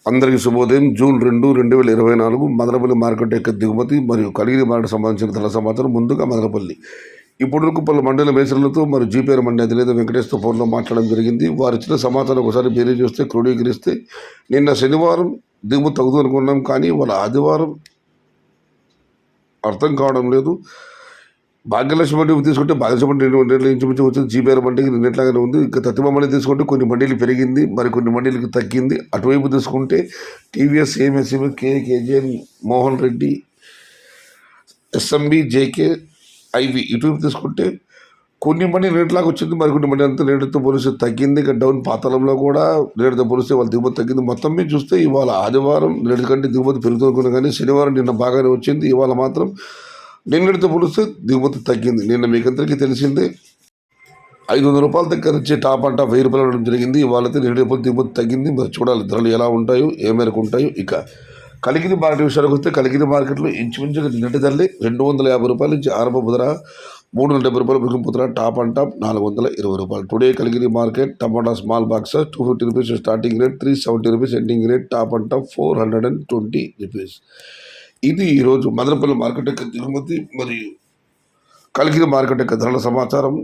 అందరికీ శుభోదయం. June 2, 2024 Madanapalle market యొక్క దిగుమతి మరియు కలిగిరి మార్కెట్ సంబంధించిన ధరల సమాచారం. ముందుగా మదనపల్లి ఇప్పుడు పలు మండల మేసరులతో మరియు జీపీఆర్ మండలి అధినేత వెంకటేశ్వర ఫోన్లో మాట్లాడడం జరిగింది. వారు ఇచ్చిన సమాచారం ఒకసారి బేరీ చూస్తే క్రోడీకరిస్తే నిన్న శనివారం దిగుమతి తగ్గుతూ అనుకున్నాం, కానీ వాళ్ళ ఆదివారం అర్థం కావడం లేదు. భాగ్యలక్ష్మి మండి తీసుకుంటే భాగ్యలక్ష్మి మండి 2 మండీలు ఇంచుమించు వచ్చింది. జీపీఆర్ మండికి నిన్నట్లాగానే ఉంది. ఇంకా తత్తిమ మండి తీసుకుంటే కొన్ని మండీలు పెరిగింది, మరి కొన్ని మండీలకు తగ్గింది. అటువైపు తీసుకుంటే TVS, AMSC, KJN, Mohan Reddy, SMB, JK, IV ఇటువైపు తీసుకుంటే కొన్ని మంది రేట్లాగా వచ్చింది, మరికొన్ని మంది అంతా రేటుతో పోలిస్తే తగ్గింది. ఇక డౌన్ పాతాళంలో కూడా రేటుతో పోలిస్తే వాళ్ళ దిగుమతి తగ్గింది. మొత్తం మీద చూస్తే ఇవాళ ఆదివారం రేటు కంటే దిగుమతి పెరుగుతునుకున్నా, కానీ శనివారం నిన్న బాగానే వచ్చింది. ఇవాళ మాత్రం నిన్నటితో పోలిస్తే దిగుమతి తగ్గింది. నిన్న మీకందరికీ తెలిసిందే 500 రూపాయల దగ్గర నుంచి టాప్ అంటా 1000 రూపాయలు ఉండడం జరిగింది. ఇవాళైతే 2 రూపాయలు దిగుమతి తగ్గింది. మరి చూడాలి ధరలు ఎలా ఉంటాయో, ఏ మేరకు ఉంటాయో. ఇక కలిగిరి మార్కెట్ విషయానికి వస్తే కలిగిరి మార్కెట్లో ఇంచుమించుగా నిన్నటి ధరలే 250 రూపాయల నుంచి ఆరంభపు ధర 370 రూపాయలు ముగింపు ధర, టాప్ అండ్ టాప్ 420 రూపాయలు. Today Kaligiri market tomato small box 250 rupees starting rate, 370 rupees ending rate, top and top 420 rupees. ఇది ఈరోజు మదనపల్లి మార్కెట్ యొక్క దిగుమతి మరియు కలిగిరి మార్కెట్ యొక్క ధరల సమాచారం.